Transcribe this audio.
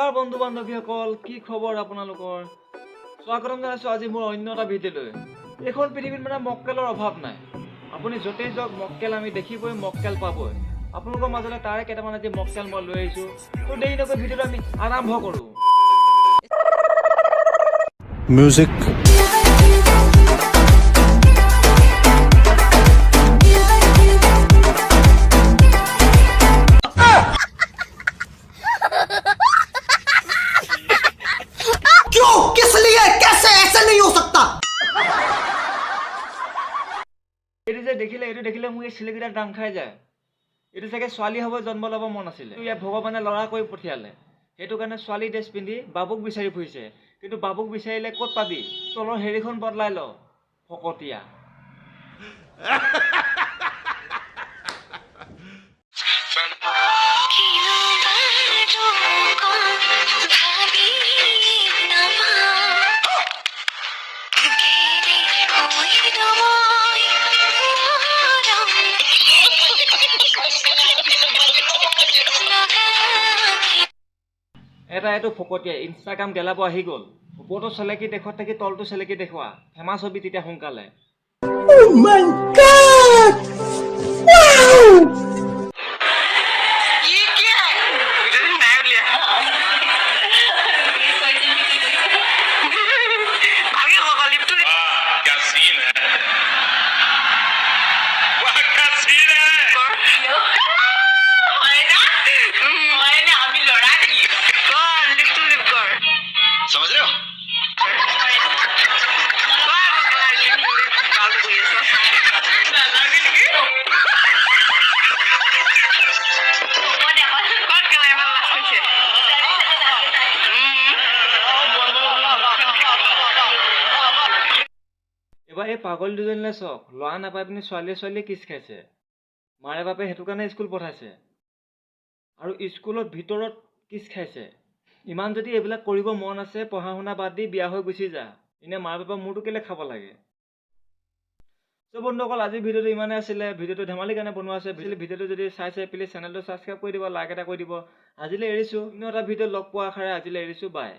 নমস্কাৰ বন্ধু বান্ধৱীসকল, কি খবৰ আপোনালোকৰ? স্বাগতম জনাইছোঁ আজি মোৰ অন্য এটা ভিডিঅ'লৈ। এইখন পৃথিৱীত মানে মক্কেলৰ অভাৱ নাই। আপুনি য'তেই যাওক মক্কেল আমি দেখিবই, মক্কেল পাবই। আপোনালোকৰ মাজলৈ তাৰে কেইটামান আজি মক্কেল মই লৈ আহিছোঁ। তো দেৰি নকৰি ভিডিঅ'টো আমি আৰম্ভ কৰোঁ। Music. এইটো দেখিলে মোৰ এই চিলিকেইটা দাং খাই যায়। এইটো চাগে ছোৱালী হ'ব জন্ম ল'ব মন আছিলে, ইয়াত ভগৱানে ল'ৰা কৰি পঠিয়ালে। সেইটো কাৰণে ছোৱালী ড্ৰেছ পিন্ধি বাবুক বিচাৰি ফুৰিছে। কিন্তু বাবুক বিচাৰিলে ক'ত পাবি? তলৰ হেৰিখন বদলাই ল, ফকতীয়া। এইটো ফকতীয়া ইনষ্টাগ্ৰাম গেলাব আহি গ'ল। ওপৰতো চেলেকি দেখুৱাত থাকি তলটো চেলেকি দেখুওৱা, ফেমাছ হবি তেতিয়া সোনকালে। Oh my God! Wow! समझ रहे हो? এবাৰ এই পাগল দুজনীলে চাওক, ল'ৰা নাপাই পিনি ছোৱালীয়ে কিছ খাইছে। মাৰে বাপে সেইটো কাৰণে স্কুল পঠাইছে, আৰু স্কুলত ভিতৰত কিছ খাইছে। ইমান যদি এইবিলাক কৰিব মন আছে, পঢ়া শুনা বাদ দি বিয়া হৈ গুচি যা। এনে মাৰ বাপা মোৰটো কেলে খাব লাগে? চ' বন্ধুসকল, আজি ভিডিঅ'টো ইমানে আছিলে। ভিডিঅ'টো ধেমালি কাৰণে বনোৱা আছে। ভিডিঅ'টো যদি চাইছে প্লিজ চেনেলটো ছাবস্ক্ৰাইব কৰি দিব, লাইক এটা কৰি দিব। আজিলৈ এৰিছোঁ, অন্য এটা ভিডিঅ' লগ পোৱা আশাৰে আজিলৈ এৰিছোঁ। বাই।